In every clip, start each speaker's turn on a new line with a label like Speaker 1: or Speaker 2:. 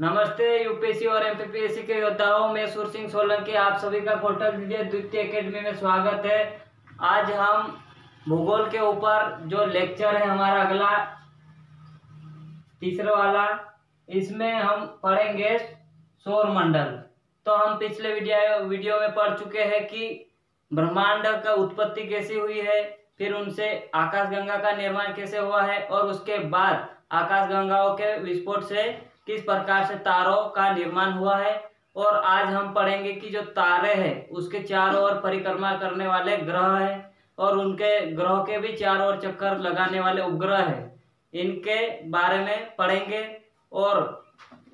Speaker 1: नमस्ते यूपीएससी और एमपीपीएससी के योद्धाओं में सुर सिंह सोलंकी आप सभी का कोटक विजय द्वितीय एकेडमी में स्वागत है। आज हम भूगोल के वीपर जो लेक्चर है हमारा अगला तीसरा वाला, इसमें हम पढ़ेंगे सौरमंडल। तो हम पिछले वीडियो में पढ़ चुके हैं कि ब्रह्मांड का उत्पत्ति कैसे हुई है, फिर उनसे आकाशगंगा का निर्माण कैसे हुआ है और उसके बाद आकाशगंगाओं के विस्फोट से किस प्रकार से तारों का निर्माण हुआ है। और आज हम पढ़ेंगे कि जो तारे हैं उसके चारों ओर परिक्रमा करने वाले ग्रह हैं और उनके ग्रहों के भी चारों ओर चक्कर लगाने वाले उपग्रह हैं, इनके बारे में पढ़ेंगे। और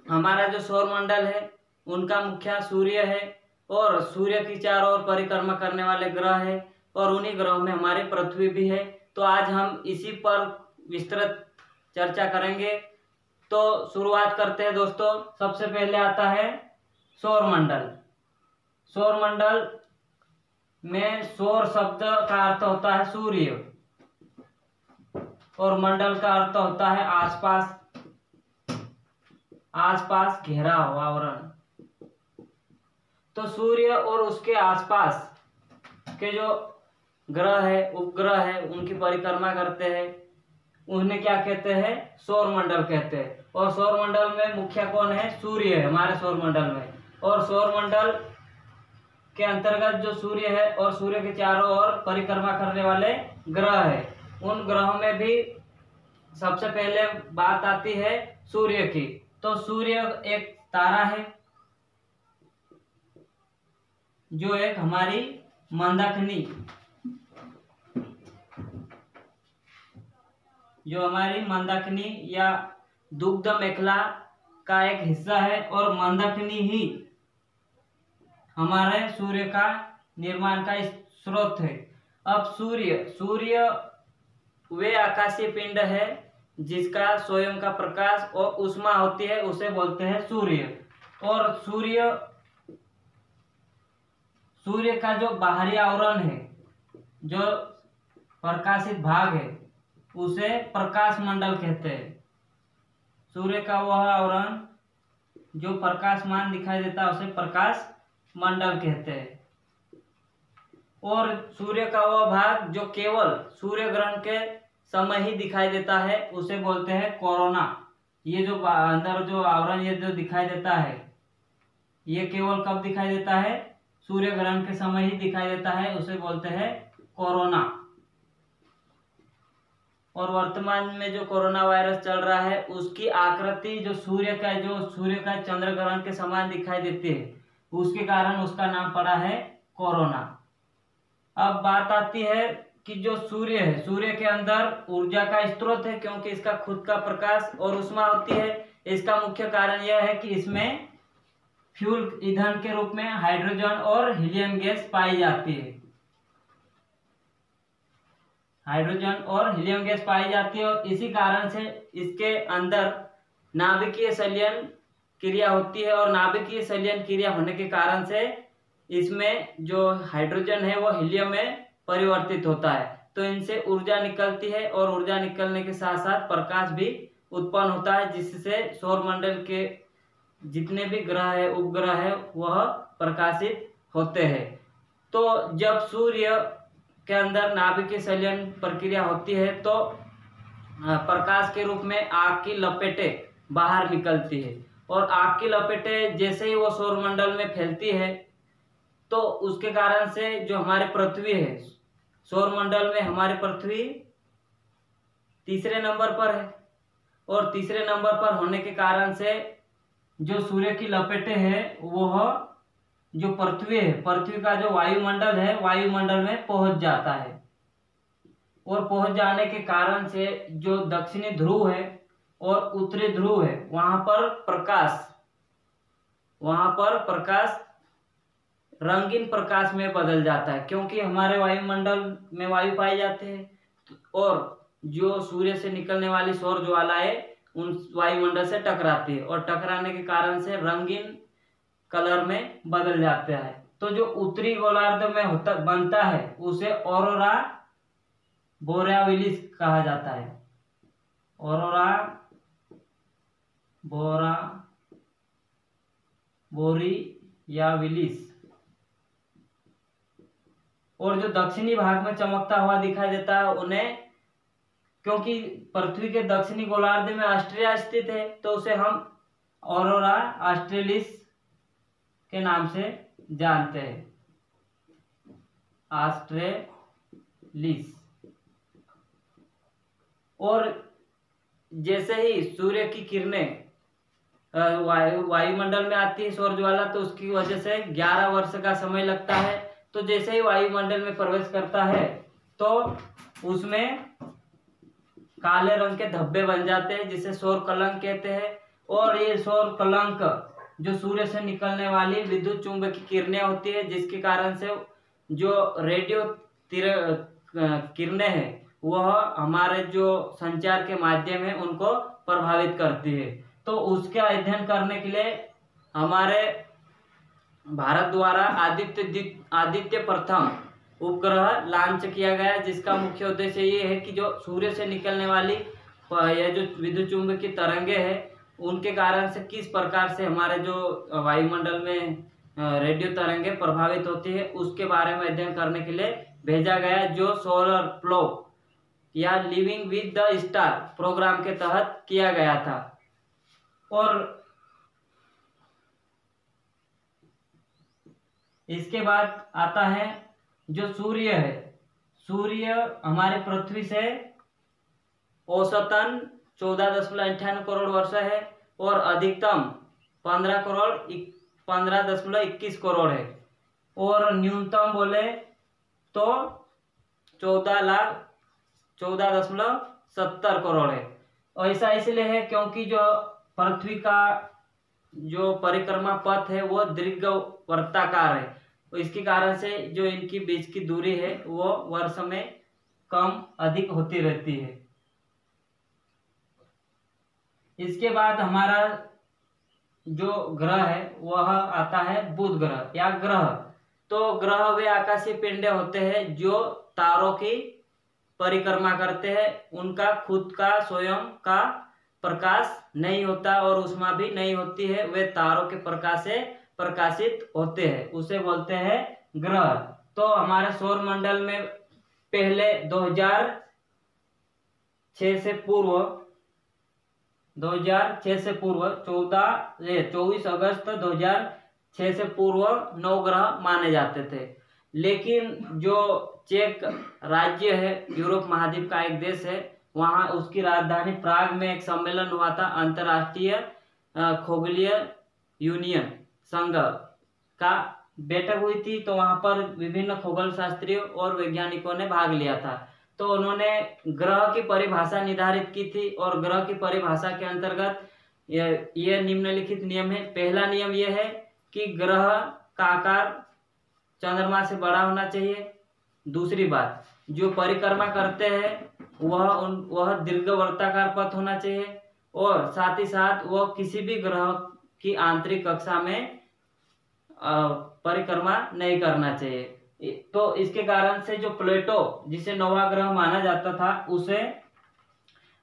Speaker 1: हमारा जो सौरमंडल है उनका मुख्य सूर्य है और सूर्य की चारों ओर परिक्रमा करने वाले ग्रह है और उन्हीं ग्रहों में हमारी पृथ्वी भी है। तो आज हम इसी पर विस्तृत चर्चा करेंगे। तो शुरुआत करते हैं दोस्तों। सबसे पहले आता है सौरमंडल। सौरमंडल में सौर शब्द का अर्थ होता है सूर्य और मंडल का अर्थ होता है आसपास, आसपास घेरा हुआ आवरण। तो सूर्य और उसके आसपास के जो ग्रह है, उपग्रह है, उनकी परिक्रमा करते हैं, उन्हें क्या कहते हैं? सौरमंडल कहते हैं। और सौरमंडल में मुख्य कौन है? सूर्य है हमारे सौरमंडल में। और सौरमंडल के अंतर्गत जो सूर्य है और सूर्य के चारों ओर परिक्रमा करने वाले ग्रह है, उन ग्रहों में भी सबसे पहले बात आती है सूर्य की। तो सूर्य एक तारा है जो एक हमारी मंदाकिनी, या दुग्ध मेखला का एक हिस्सा है और मंदाकिनी ही हमारे सूर्य का निर्माण का स्रोत है। अब सूर्य वे आकाशीय पिंड है जिसका स्वयं का प्रकाश और ऊष्मा होती है, उसे बोलते हैं सूर्य। और सूर्य का जो बाहरी आवरण है, जो प्रकाशित भाग है, उसे प्रकाश मंडल कहते हैं। सूर्य का वह आवरण जो प्रकाशमान दिखाई देता है उसे प्रकाश मंडल कहते हैं। और सूर्य का वह भाग जो केवल सूर्य ग्रहण के समय ही दिखाई देता है उसे बोलते हैं कोरोना। ये जो अंदर जो आवरण ये जो दिखाई देता है, ये केवल कब दिखाई देता है? सूर्य ग्रहण के समय ही दिखाई देता है, उसे बोलते हैं कोरोना। और वर्तमान में जो कोरोना वायरस चल रहा है उसकी आकृति जो सूर्य का चंद्र ग्रहण के समान दिखाई देती है, उसके कारण उसका नाम पड़ा है कोरोना। अब बात आती है कि जो सूर्य है, सूर्य के अंदर ऊर्जा का स्रोत है क्योंकि इसका खुद का प्रकाश और ऊष्मा होती है। इसका मुख्य कारण यह है कि इसमें फ्यूल ईंधन के रूप में हाइड्रोजन और हीलियम गैस पाई जाती है। और इसी कारण से इसके अंदर नाभिकीय संलयन क्रिया होती है और नाभिकीय संलयन क्रिया होने के कारण से इसमें जो हाइड्रोजन है वो हीलियम में परिवर्तित होता है। तो इनसे ऊर्जा निकलती है और ऊर्जा निकलने के साथ साथ प्रकाश भी उत्पन्न होता है, जिससे सौरमंडल के जितने भी ग्रह है, उपग्रह है, वह प्रकाशित होते हैं। तो जब सूर्य के अंदर नाभिकीय संलयन प्रक्रिया होती है तो प्रकाश के रूप में आग की लपेटें बाहर निकलती है और आग की लपेटें जैसे ही वो सौरमंडल में फैलती है तो उसके कारण से जो हमारी पृथ्वी है, सौरमंडल में हमारी पृथ्वी तीसरे नंबर पर है। और तीसरे नंबर पर होने के कारण से जो सूर्य की लपेटें हैं वह जो पृथ्वी है, पृथ्वी का जो वायुमंडल है, वायुमंडल में पहुंच जाता है। और पहुंच जाने के कारण से जो दक्षिणी ध्रुव है और उत्तरी ध्रुव है, वहां पर प्रकाश रंगीन प्रकाश में बदल जाता है, क्योंकि हमारे वायुमंडल में वायु पाई जाते हैं और जो सूर्य से निकलने वाली सौर ज्वालाएं उन वायुमंडल से टकराती है और टकराने के कारण से रंगीन कलर में बदल जाता है। तो जो उत्तरी गोलार्ध में बनता है उसे ऑरोरा बोरेविलिस कहा जाता है। ऑरोरा बोरियाविलिस। और जो दक्षिणी भाग में चमकता हुआ दिखाई देता है उन्हें, क्योंकि पृथ्वी के दक्षिणी गोलार्ध में ऑस्ट्रेलिया स्थित है तो उसे हम ऑरोरा ऑस्ट्रेलिस के नाम से जानते हैं, ऑस्ट्रेलिस। और जैसे ही सूर्य की किरणें वायुमंडल में आती है सौर ज्वाला, तो उसकी वजह से 11 वर्ष का समय लगता है। तो जैसे ही वायुमंडल में प्रवेश करता है तो उसमें काले रंग के धब्बे बन जाते हैं जिसे सौर कलंक कहते हैं। और ये सौर कलंक जो सूर्य से निकलने वाली विद्युत चुंबकीय किरणें होती है, जिसके कारण से जो रेडियो किरणें हैं वह हमारे जो संचार के माध्यम है उनको प्रभावित करती है। तो उसका अध्ययन करने के लिए हमारे भारत द्वारा आदित्य प्रथम उपग्रह लॉन्च किया गया, जिसका मुख्य उद्देश्य ये है कि जो सूर्य से निकलने वाली यह जो विद्युत चुंबकीय तरंगे हैं उनके कारण से किस प्रकार से हमारे जो वायुमंडल में रेडियो तरंगे प्रभावित होती है उसके बारे में अध्ययन करने के लिए भेजा गया, जो सोलर प्रोब या living with the star programme के तहत किया गया था। और इसके बाद आता है जो सूर्य है, सूर्य हमारे पृथ्वी से औसतन 14.98 करोड़ वर्ष है और अधिकतम 15.21 करोड़ है, और न्यूनतम बोले तो 14,70 करोड़ है। और ऐसा इसलिए है क्योंकि जो पृथ्वी का जो परिक्रमा पथ है वो दीर्घवृत्ताकार है, तो इसके कारण से जो इनकी बीच की दूरी है वो वर्ष में कम अधिक होती रहती है। इसके बाद हमारा जो ग्रह है वह आता है बुध ग्रह या ग्रह। तो ग्रह वे आकाशीय पिंड होते हैं जो तारों की परिक्रमा करते हैं, उनका खुद का स्वयं का प्रकाश नहीं होता और ऊष्मा भी नहीं होती है, वे तारों के प्रकाश से प्रकाशित होते हैं, उसे बोलते हैं ग्रह। तो हमारे सौर मंडल में पहले 2006 से पूर्व 24 अगस्त 2006 से पूर्व 9 ग्रह माने जाते थे। लेकिन जो चेक राज्य है, यूरोप महाद्वीप का एक देश है, वहाँ उसकी राजधानी प्राग में एक सम्मेलन हुआ था, अंतर्राष्ट्रीय खगोलीय यूनियन संघ का बैठक हुई थी। तो वहाँ पर विभिन्न खगोल शास्त्रियों और वैज्ञानिकों ने भाग लिया था। तो उन्होंने ग्रह की परिभाषा निर्धारित की थी और ग्रह की परिभाषा के अंतर्गत ये निम्नलिखित नियम है। पहला नियम यह है कि ग्रह का आकार चंद्रमा से बड़ा होना चाहिए। दूसरी बात, जो परिक्रमा करते हैं वह दीर्घवृत्ताकार पथ होना चाहिए, और साथ ही साथ वह किसी भी ग्रह की आंतरिक कक्षा में परिक्रमा नहीं करना चाहिए। तो इसके कारण से जो प्लेटो जिसे नौवां ग्रह माना जाता था उसे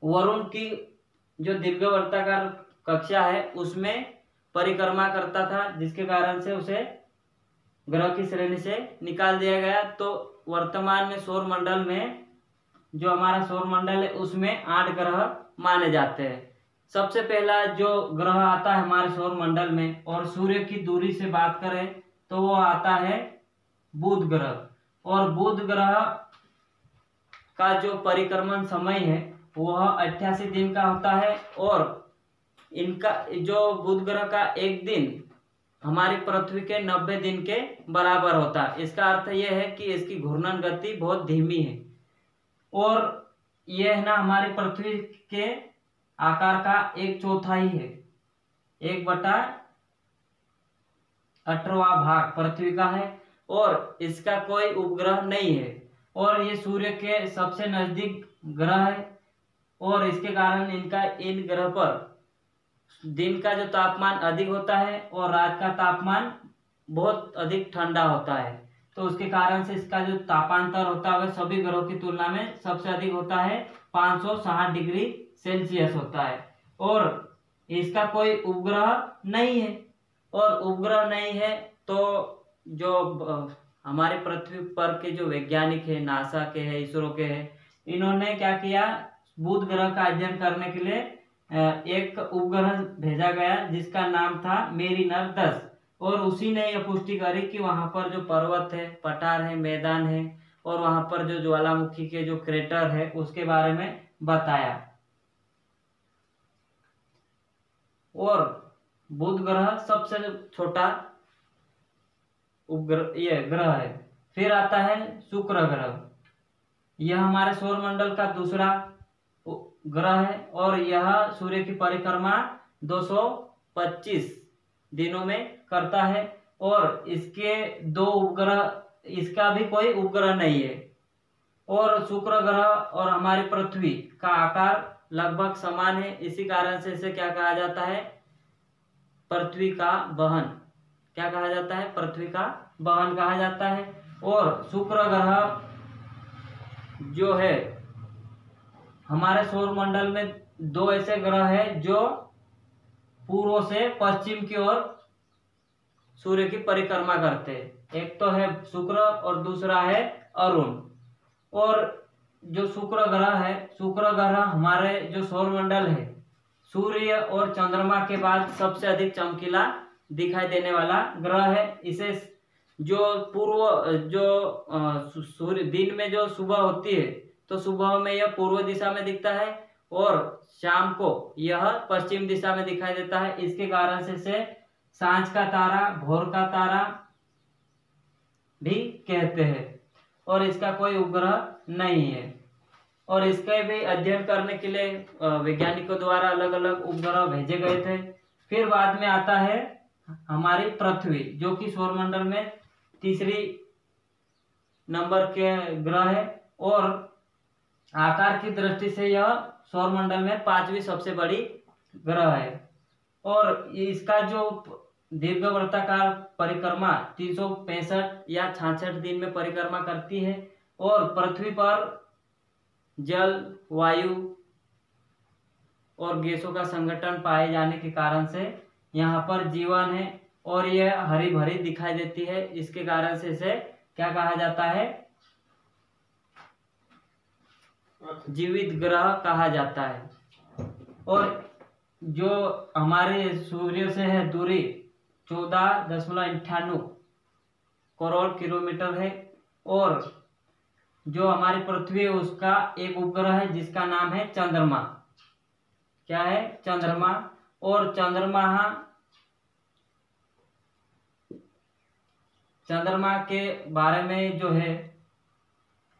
Speaker 1: वरुण की जो दीर्घवृत्ताकार कक्षा है उसमें परिक्रमा करता था, जिसके कारण से उसे ग्रह की श्रेणी से निकाल दिया गया। तो वर्तमान में सौर मंडल में जो हमारा सौर मंडल है उसमें 8 ग्रह माने जाते हैं। सबसे पहला जो ग्रह आता है हमारे सौर मंडल में, और सूर्य की दूरी से बात करें तो वो आता है बुध ग्रह। और बुध ग्रह का जो परिक्रमण समय है वह 88 दिन का होता है, और इनका जो बुध ग्रह का एक दिन हमारी पृथ्वी के 90 दिन के बराबर होता है। इसका अर्थ यह है कि इसकी घूर्णन गति बहुत धीमी है, और यह ना हमारी पृथ्वी के आकार का 1/4 है, 1/18 भाग पृथ्वी का है, और इसका कोई उपग्रह नहीं है, और ये सूर्य के सबसे नजदीक ग्रह है। और इसके कारण इन ग्रह पर दिन का जो तापमान अधिक होता है और रात का तापमान बहुत अधिक ठंडा होता है। तो उसके कारण से इसका जो तापांतर होता है वह सभी ग्रहों की तुलना में सबसे अधिक होता है, 560 डिग्री सेल्सियस होता है, और इसका कोई उपग्रह नहीं है। और उपग्रह नहीं है तो जो हमारे पृथ्वी पर के जो वैज्ञानिक है, नासा के है, इसरो के है, इन्होंने क्या किया, बुध ग्रह का अध्ययन करने के लिए एक उपग्रह भेजा गया जिसका नाम था मेरिनर 10, और उसी ने यह पुष्टि करी कि वहां पर जो पर्वत है, पठार है, मैदान है, और वहां पर जो ज्वालामुखी के जो क्रेटर है उसके बारे में बताया। और बुध ग्रह सबसे छोटा उपग्रह ये ग्रह है। फिर आता है शुक्र ग्रह, यह हमारे सौरमंडल का दूसरा ग्रह है और यह सूर्य की परिक्रमा 225 दिनों में करता है, और इसके दो उपग्रह, इसका भी कोई उपग्रह नहीं है। और शुक्र ग्रह और हमारी पृथ्वी का आकार लगभग समान है, इसी कारण से इसे क्या कहा जाता है, पृथ्वी का बहन। क्या कहा जाता है, पृथ्वी का बहन कहा जाता है। और शुक्र ग्रह जो है हमारे सौरमंडल में दो ऐसे ग्रह है जो पूर्व से पश्चिम की ओर सूर्य की परिक्रमा करते हैं। एक तो है शुक्र और दूसरा है अरुण। और जो शुक्र ग्रह है, शुक्र ग्रह हमारे जो सौरमंडल है, सूर्य और चंद्रमा के बाद सबसे अधिक चमकीला दिखाई देने वाला ग्रह है। इसे जो पूर्व जो सूर्य दिन में जो सुबह होती है तो सुबह में यह पूर्व दिशा में दिखता है और शाम को यह पश्चिम दिशा में दिखाई देता है। इसके कारण से इसे सांझ का तारा, भोर का तारा भी कहते हैं। और इसका कोई उपग्रह नहीं है। और इसके भी अध्ययन करने के लिए वैज्ञानिकों द्वारा अलग अलग उपग्रह भेजे गए थे। फिर बाद में आता है हमारी पृथ्वी, जो कि सौरमंडल में तीसरी नंबर के ग्रह है और आकार की दृष्टि से यह सौरमंडल में पांचवी सबसे बड़ी ग्रह है। और इसका जो दीर्घवृत्ताकार परिक्रमा 365 या 66 दिन में परिक्रमा करती है। और पृथ्वी पर जल, वायु और गैसों का संगठन पाए जाने के कारण से यहाँ पर जीवन है और यह हरी भरी दिखाई देती है। इसके कारण से इसे क्या कहा जाता है, जीवित ग्रह कहा जाता है। और जो हमारे सूर्य से है दूरी 14.98 करोड़ किलोमीटर है। और जो हमारी पृथ्वी है उसका एक उपग्रह है जिसका नाम है चंद्रमा। क्या है, चंद्रमा। और चंद्रमा के बारे में जो है,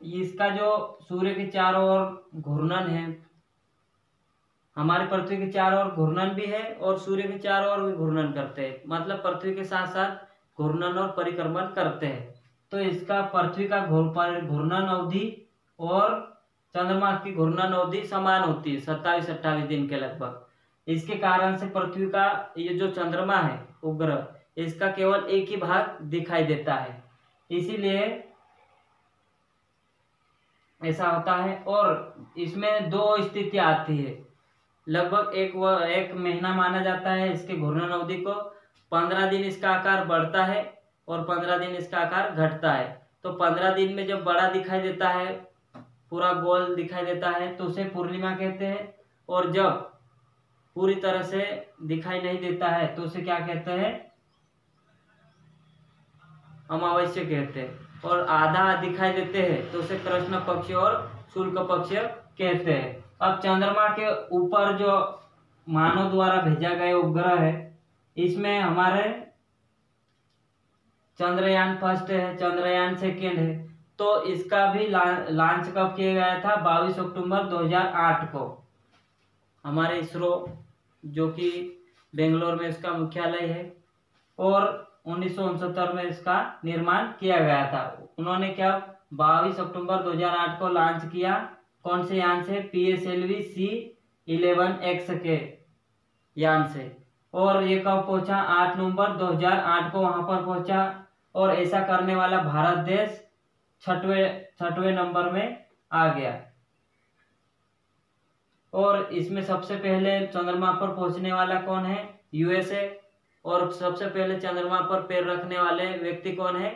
Speaker 1: इसका जो सूर्य के चारों ओर घूर्णन है, हमारी पृथ्वी के चारों ओर घूर्णन भी है और सूर्य के चारों ओर भी घूर्णन करते हैं। मतलब पृथ्वी के साथ साथ घूर्णन और परिक्रमण करते हैं। तो इसका पृथ्वी का घूर्णन अवधि और चंद्रमा की घूर्णन अवधि समान होती है, 27-28 दिन के लगभग। इसके कारण से पृथ्वी का ये जो चंद्रमा है उपग्रह, इसका केवल एक ही भाग दिखाई देता है, इसीलिए ऐसा होता है। और इसमें दो स्थितियां आती है। लगभग एक महीना माना जाता है इसके घूर्णन अवधि को। 15 दिन इसका आकार बढ़ता है और 15 दिन इसका आकार घटता है। तो 15 दिन में जब बड़ा दिखाई देता है, पूरा गोल दिखाई देता है, तो उसे पूर्णिमा कहते हैं। और जब पूरी तरह से दिखाई नहीं देता है तो उसे क्या कहते हैं, अमावस्या कहते हैं। और आधा दिखाई देते हैं तो उसे कृष्ण पक्ष और शुक्ल पक्ष कहते हैं। अब चंद्रमा के ऊपर जो मानव द्वारा भेजा गया उपग्रह है, इसमें हमारे चंद्रयान फर्स्ट है, चंद्रयान सेकेंड है। तो इसका भी लॉन्च कब किया गया था, 22 अक्टूबर 2008 को। हमारे इसरो, जो कि बेंगलोर में इसका मुख्यालय है, और 1969 में इसका निर्माण किया गया था। उन्होंने क्या 22 अक्टूबर 2008 को लॉन्च किया। कौन से यान से, PSLV C11X के यान से। और ये कब पहुंचा, 8 नवंबर 2008 को वहां पर पहुंचा। और ऐसा करने वाला भारत देश छठवें नंबर में आ गया। और इसमें सबसे पहले चंद्रमा पर पहुंचने वाला कौन है, USA। और सबसे पहले चंद्रमा पर पैर रखने वाले व्यक्ति कौन है?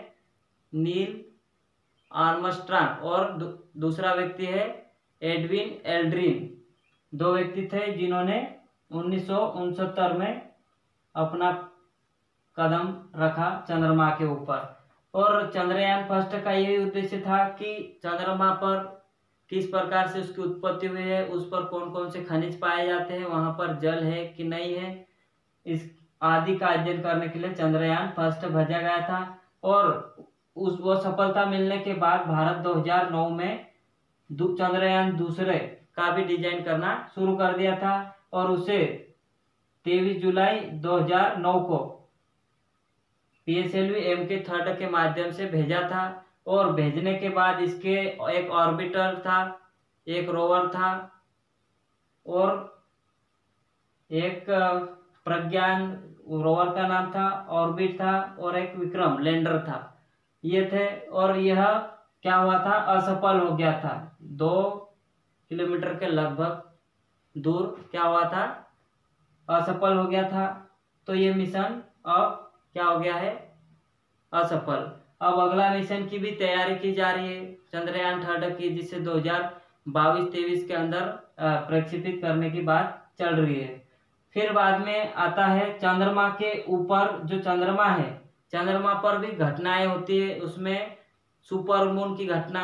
Speaker 1: Neil Armstrong. और दूसरा व्यक्ति है एडविन एल्ड्रिन। दो व्यक्ति थे जिन्होंने 1969 में अपना कदम रखा चंद्रमा के ऊपर। और चंद्रयान फर्स्ट का यही उद्देश्य था कि चंद्रमा पर किस प्रकार से उसकी उत्पत्ति हुई है, उस पर कौन कौन से खनिज पाए जाते हैं, वहां पर जल है कि नहीं है, इस आदि का अध्ययन करने के लिए चंद्रयान फर्स्ट भेजा गया था। और वो सफलता मिलने के बाद भारत 2009 में चंद्रयान दूसरे का भी डिजाइन करना शुरू कर दिया था और उसे 23 जुलाई 2009 को PSLV MK3 के माध्यम से भेजा था। और भेजने के बाद इसके एक ऑर्बिटर था, एक रोवर था और एक प्रज्ञान रोवर का नाम था, ऑर्बिट था और एक विक्रम लैंडर था, ये थे। और यह क्या हुआ था? असफल हो गया था। 2 किलोमीटर के लगभग दूर क्या हुआ था? असफल हो गया था। तो ये मिशन अब क्या हो गया है? असफल। अब अगला मिशन की भी तैयारी की जा रही है चंद्रयान 3 की, जिसे 2022-23 के अंदर प्रक्षेपित करने की बात चल रही है। फिर बाद में आता है चंद्रमा के ऊपर जो चंद्रमा है, चंद्रमा पर भी घटनाएं होती है। उसमें सुपर मून की घटना,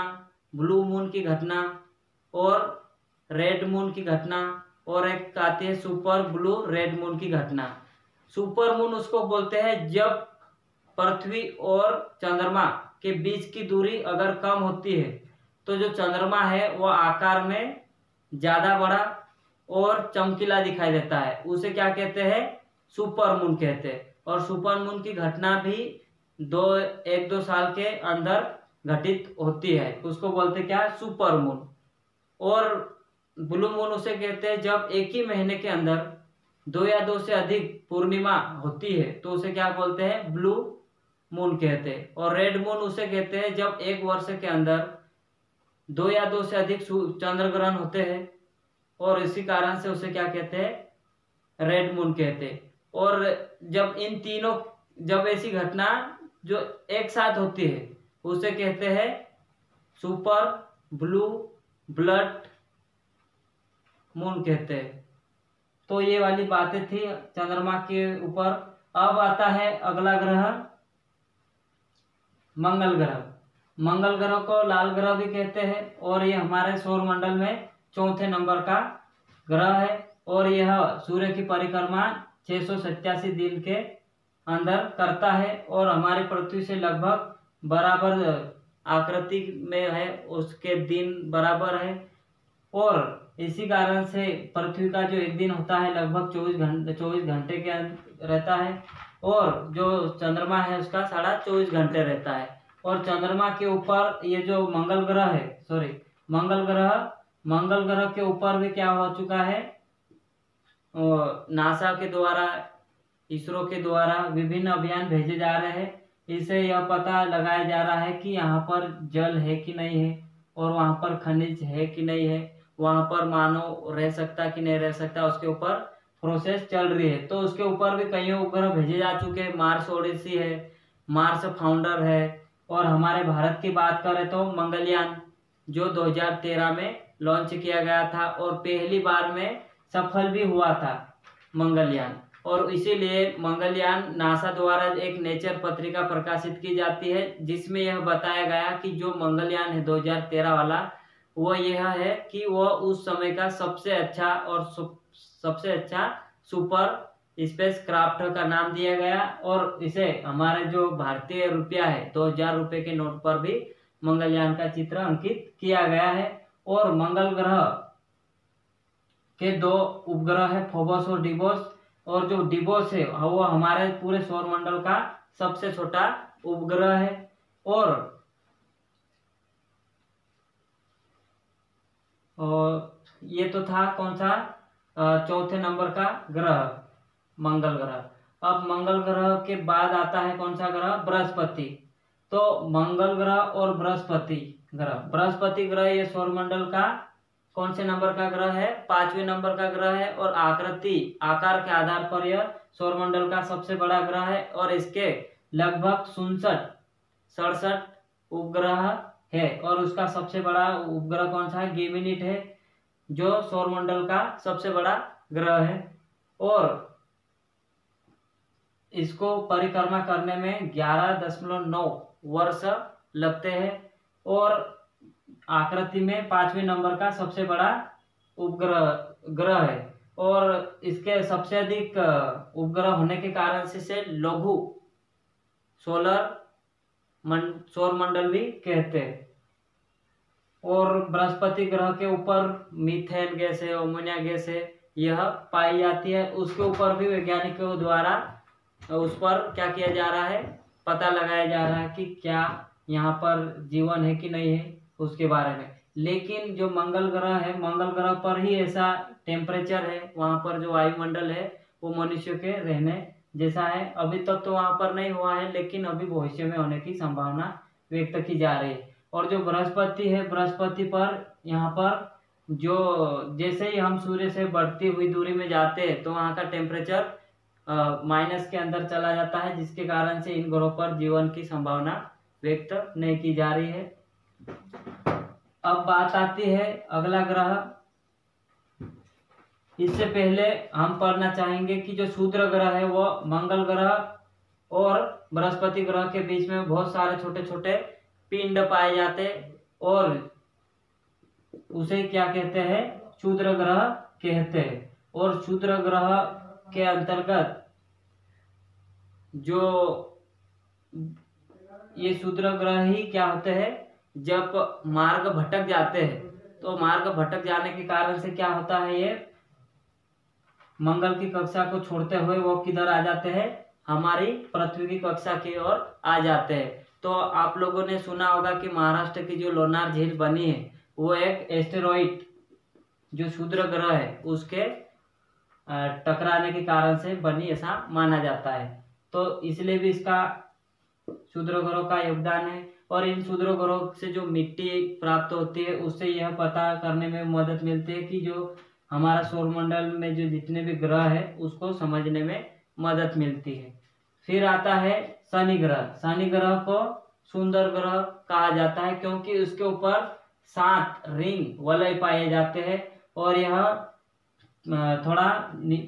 Speaker 1: ब्लू मून की घटना और रेड मून की घटना, और एक आती है सुपर ब्लू रेड मून की घटना। सुपर मून उसको बोलते हैं जब पृथ्वी और चंद्रमा के बीच की दूरी अगर कम होती है तो जो चंद्रमा है वो आकार में ज्यादा बड़ा और चमकीला दिखाई देता है, उसे क्या कहते हैं? सुपर मून कहते हैं। और सुपर मून की घटना भी 1-2 साल के अंदर घटित होती है, उसको बोलते क्या? Super moon. और ब्लू मून उसे कहते हैं जब एक ही महीने के अंदर 2 या 2 से अधिक पूर्णिमा होती है, तो उसे क्या बोलते हैं? ब्लू मून कहते हैं। और रेड मून उसे कहते हैं जब एक वर्ष के अंदर 2 या 2 से अधिक चंद्र ग्रहण होते हैं, और इसी कारण से उसे क्या कहते हैं? रेड मून कहते हैं। और जब ऐसी घटना जो एक साथ होती है उसे कहते हैं सुपर ब्लू ब्लड मून कहते हैं। तो ये वाली बातें थी चंद्रमा के ऊपर। अब आता है अगला ग्रह मंगल ग्रह। मंगल ग्रह को लाल ग्रह भी कहते हैं और ये हमारे सौर मंडल में 4थे नंबर का ग्रह है। और यह सूर्य की परिक्रमा 687 दिन के अंदर करता है और हमारी पृथ्वी से लगभग बराबर आकृति में है, उसके दिन बराबर है। और इसी कारण से पृथ्वी का जो एक दिन होता है लगभग 24 घंटे के रहता है, और जो चंद्रमा है उसका 24.5 घंटे रहता है। और चंद्रमा के ऊपर ये जो मंगल ग्रह है, मंगल ग्रह के ऊपर भी क्या हो चुका है? नासा के द्वारा, इसरो के द्वारा विभिन्न अभियान भेजे जा रहे हैं। इससे यह पता लगाया जा रहा है कि यहाँ पर जल है कि नहीं है, और वहाँ पर खनिज है कि नहीं है, वहाँ पर मानव रह सकता कि नहीं रह सकता, उसके ऊपर प्रोसेस चल रही है। तो उसके ऊपर भी कई उपग्रह भेजे जा चुके हैं। मार्स ओडिसी है, मार्स फाउंडर है। और हमारे भारत की बात करें तो मंगलयान जो 2013 में लॉन्च किया गया था और पहली बार में सफल भी हुआ था मंगलयान। और इसीलिए मंगलयान नासा द्वारा एक नेचर पत्रिका प्रकाशित की जाती है जिसमें यह बताया गया कि जो मंगलयान है 2013 वाला, वो यह है कि वह उस समय का सबसे अच्छा सुपर स्पेस क्राफ्ट का नाम दिया गया। और इसे हमारे जो भारतीय रुपया है 2000 रुपये के नोट पर भी मंगलयान का चित्र अंकित किया गया है। और मंगल ग्रह के 2 उपग्रह है, फोबोस और डिबोस। और जो डिबोस है वो हमारे पूरे सौर मंडल का सबसे छोटा उपग्रह है। और ये तो था कौन सा? 4थे नंबर का ग्रह मंगल ग्रह। अब मंगल ग्रह के बाद आता है कौन सा ग्रह? बृहस्पति। तो मंगल ग्रह और बृहस्पति ग्रह ये सौर मंडल का कौन से नंबर का ग्रह है? 5वें नंबर का ग्रह है। और आकृति आकार के आधार पर यह सौरमंडल का सबसे बड़ा ग्रह है और इसके लगभग 67 उपग्रह है। और उसका सबसे बड़ा उपग्रह कौन सा है? गेमिनिड है, जो सौरमंडल का सबसे बड़ा ग्रह है। और इसको परिक्रमा करने में 11.9 वर्ष लगते हैं। और आकृति में 5वें नंबर का सबसे बड़ा उपग्रह ग्रह है। और इसके सबसे अधिक उपग्रह होने के कारण से इसे लघु सौरमंडल भी कहते हैं। और बृहस्पति ग्रह के ऊपर मीथेन गैस है, अमोनिया गैस है, यह पाई जाती है। उसके ऊपर भी वैज्ञानिकों द्वारा उस पर क्या किया जा रहा है? पता लगाया जा रहा है कि क्या यहाँ पर जीवन है कि नहीं है, उसके बारे में। लेकिन जो मंगल ग्रह है, मंगल ग्रह पर ही ऐसा टेम्परेचर है, वहाँ पर जो वायुमंडल है वो मनुष्य के रहने जैसा है। अभी तक तो वहाँ पर नहीं हुआ है, लेकिन अभी भविष्य में होने की संभावना व्यक्त की जा रही है। और जो बृहस्पति है, बृहस्पति पर यहाँ पर जो जैसे ही हम सूर्य से बढ़ती हुई दूरी में जाते हैं तो वहाँ का टेम्परेचर माइनस के अंदर चला जाता है, जिसके कारण से इन ग्रहों पर जीवन की संभावना व्यक्त नहीं की जा रही है। अब बात आती है अगला ग्रह। इससे पहले हम पढ़ना चाहेंगे कि जो शूद्र ग्रह है वो मंगल ग्रह और बृहस्पति ग्रह के बीच में बहुत सारे छोटे छोटे पिंड पाए जाते और उसे क्या कहते हैं? क्षुद्र ग्रह कहते हैं। और क्षुद्र ग्रह के अंतर्गत जो ये क्षुद्र ग्रह ही क्या होते हैं? जब मार्ग भटक जाते हैं तो मार्ग भटक जाने के कारण से क्या होता है? ये मंगल की कक्षा को छोड़ते हुए वो किधर आ जाते हैं? हमारी पृथ्वी की कक्षा की ओर आ जाते हैं। तो आप लोगों ने सुना होगा कि महाराष्ट्र की जो लोनार झील बनी है वो एक एस्टेरॉइड जो क्षुद्र ग्रह है उसके टकराने के कारण से बनी, ऐसा माना जाता है। तो इसलिए भी इसका क्षुद्र ग्रहों का योगदान है। और इन क्षुद्र ग्रहों से जो मिट्टी प्राप्त होती है उससे यह पता करने में मदद मिलती है कि जो हमारा सौरमंडल में जो जितने भी ग्रह है उसको समझने में मदद मिलती है। फिर आता है शनि ग्रह। शनि ग्रह को सुंदर ग्रह कहा जाता है क्योंकि उसके ऊपर 7 रिंग वलय पाए जाते हैं और यह थोड़ा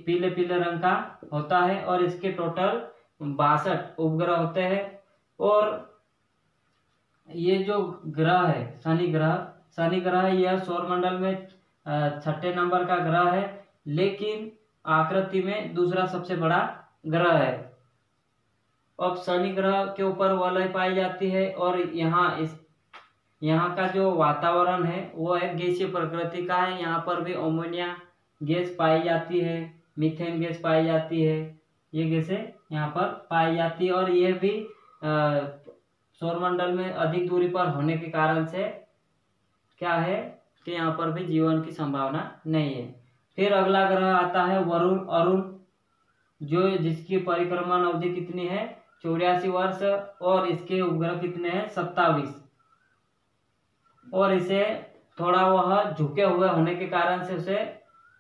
Speaker 1: पीले पीले रंग का होता है। और इसके टोटल 62 उपग्रह होते हैं। और ये जो ग्रह है शनि ग्रह यह सौरमंडल में 6ठे नंबर का ग्रह है, लेकिन आकृति में दूसरा सबसे बड़ा ग्रह है। अब शनि ग्रह के ऊपर वलय पाई जाती है और यहाँ का जो वातावरण है वो एक गैसीय प्रकृति का है। यहाँ पर भी अमोनिया गैस पाई जाती है, मीथेन गैस पाई जाती है, ये गैसें यहाँ पर पाई जाती है। और यह भी सौरमंडल में अधिक दूरी पर होने के कारण से क्या है कि यहाँ पर भी जीवन की संभावना नहीं है। फिर अगला ग्रह आता है अरुण, जो जिसकी परिक्रमण अवधि कितनी है? 84 वर्ष। और इसके उपग्रह कितने हैं? 27। और इसे थोड़ा वह झुके हुए होने के कारण से उसे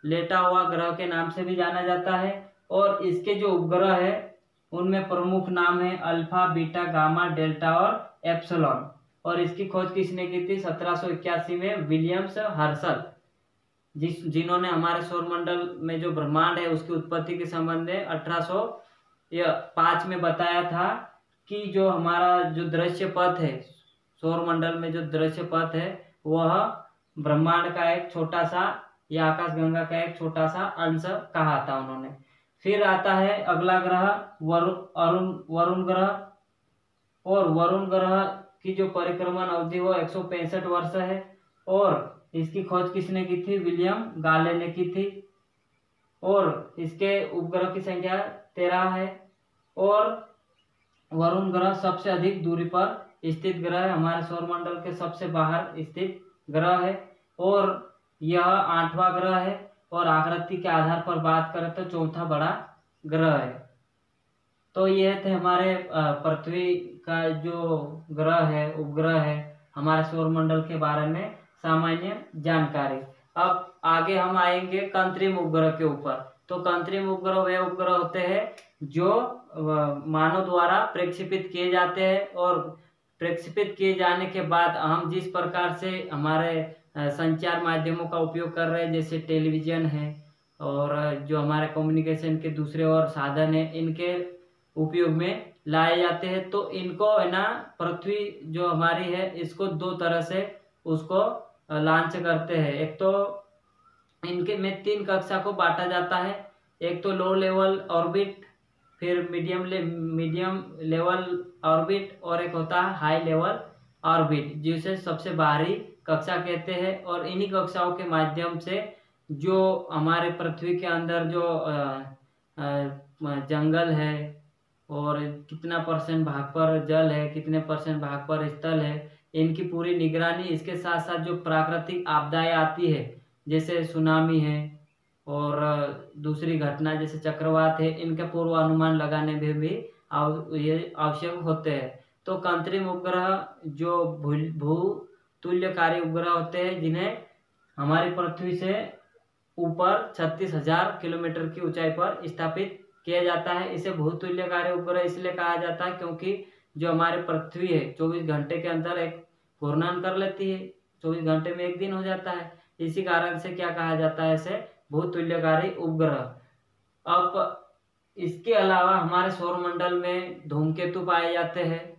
Speaker 1: लेटा हुआ ग्रह के नाम से भी जाना जाता है। और इसके जो उपग्रह है उनमें प्रमुख नाम है अल्फा, बीटा, गामा, डेल्टा और एप्सिलॉन। और इसकी खोज किसने की थी? 1781 में विलियम्स हर्शल, जिन्होंने हमारे सौरमंडल में जो ब्रह्मांड है उसकी उत्पत्ति के संबंध में 1805 में बताया था कि जो हमारा जो दृश्य पथ है, सौरमंडल में जो दृश्य पथ है वह ब्रह्मांड का एक छोटा सा या आकाशगंगा का एक छोटा सा अंश कहा था उन्होंने। फिर आता है अगला ग्रह वरुण ग्रह। और वरुण ग्रह की जो परिक्रमण अवधि वो 165 वर्ष है। और इसकी खोज किसने की थी? विलियम गाले ने की थी। और इसके उपग्रह की संख्या 13 है। और वरुण ग्रह सबसे अधिक दूरी पर स्थित ग्रह है, हमारे सौरमंडल के सबसे बाहर स्थित ग्रह है। और यह 8वां ग्रह है। और आकृति के आधार पर बात करें तो 4था बड़ा ग्रह है। तो यह थे हमारे पृथ्वी का जो ग्रह है, उपग्रह है, हमारे सौरमंडल के बारे में सामान्य जानकारी। अब आगे हम आएंगे कृत्रिम उपग्रह के ऊपर। तो कृत्रिम उपग्रह वे उपग्रह होते हैं जो मानव द्वारा प्रक्षेपित किए जाते हैं, और प्रक्षेपित किए जाने के बाद हम जिस प्रकार से हमारे संचार माध्यमों का उपयोग कर रहे हैं, जैसे टेलीविजन है और जो हमारे कम्युनिकेशन के दूसरे और साधन है, इनके उपयोग में लाए जाते हैं। तो इनको है ना, पृथ्वी जो हमारी है इसको दो तरह से उसको लॉन्च करते हैं। एक तो इनके में 3 कक्षा को बांटा जाता है। एक तो लो लेवल ऑर्बिट, फिर मीडियम लेवल ऑर्बिट, और एक होता है हाई लेवल ऑर्बिट, जिसे सबसे बाहरी कक्षा कहते हैं। और इन्हीं कक्षाओं के माध्यम से जो हमारे पृथ्वी के अंदर जो जंगल है और कितना % भाग पर जल है, कितने % भाग पर स्थल है, इनकी पूरी निगरानी, इसके साथ साथ जो प्राकृतिक आपदाएं आती है जैसे सुनामी है और दूसरी घटना जैसे चक्रवात है, इनका पूर्वानुमान लगाने में भी ये आवश्यक होते हैं। तो कृत्रिम उपग्रह जो भू तुल्यकारी उपग्रह होते हैं, जिन्हें हमारी पृथ्वी से ऊपर 36,000 किलोमीटर की ऊंचाई पर स्थापित किया जाता है। इसे भूतुल्यकारी उपग्रह इसलिए कहा जाता है क्योंकि जो हमारे पृथ्वी है 24 घंटे के अंदर एक घूर्णन कर लेती है, 24 घंटे में एक दिन हो जाता है। इसी कारण से क्या कहा जाता है, इसे भूतुल्यकारी उपग्रह। अब इसके अलावा हमारे सौरमंडल में धूमकेतु पाए जाते हैं,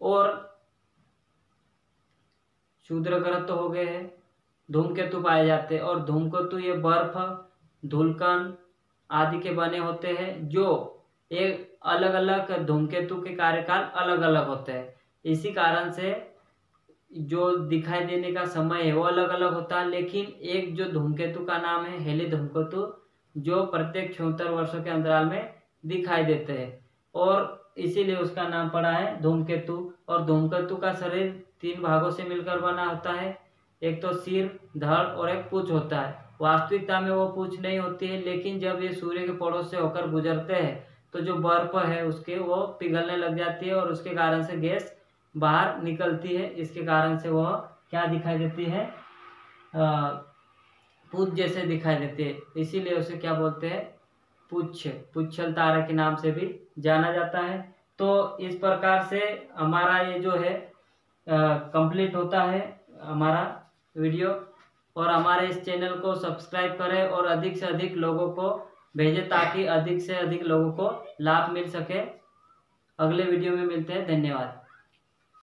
Speaker 1: और क्षुद्र ग्रह तो हो गए हैं, धूमकेतु पाए जाते हैं। और धूमकेतु ये बर्फ, धूलकण आदि के बने होते हैं, जो एक अलग अलग धूमकेतु के कार्यकाल अलग अलग होते हैं। इसी कारण से जो दिखाई देने का समय है वो अलग अलग होता है। लेकिन एक जो धूमकेतु का नाम है हेली धूमकेतु, जो प्रत्येक 76 वर्षों के अंतराल में दिखाई देते हैं, और इसीलिए उसका नाम पड़ा है धूमकेतु। और धूमकेतु का शरीर 3 भागों से मिलकर बना होता है। एक तो सिर, धड़ और एक पूंछ होता है। वास्तविकता में वो पूंछ नहीं होती है, लेकिन जब ये सूर्य के पड़ोस से होकर गुजरते हैं तो जो बर्फ है उसके वो पिघलने लग जाती है, और उसके कारण से गैस बाहर निकलती है। इसके कारण से वह क्या दिखाई देती है, पूंछ जैसे दिखाई देती है। इसीलिए उसे क्या बोलते हैं, पुच्छल तारा के नाम से भी जाना जाता है। तो इस प्रकार से हमारा ये जो है कंप्लीट होता है हमारा वीडियो। और हमारे इस चैनल को सब्सक्राइब करें और अधिक से अधिक लोगों को भेजें, ताकि अधिक से अधिक लोगों को लाभ मिल सके। अगले वीडियो में मिलते हैं। धन्यवाद।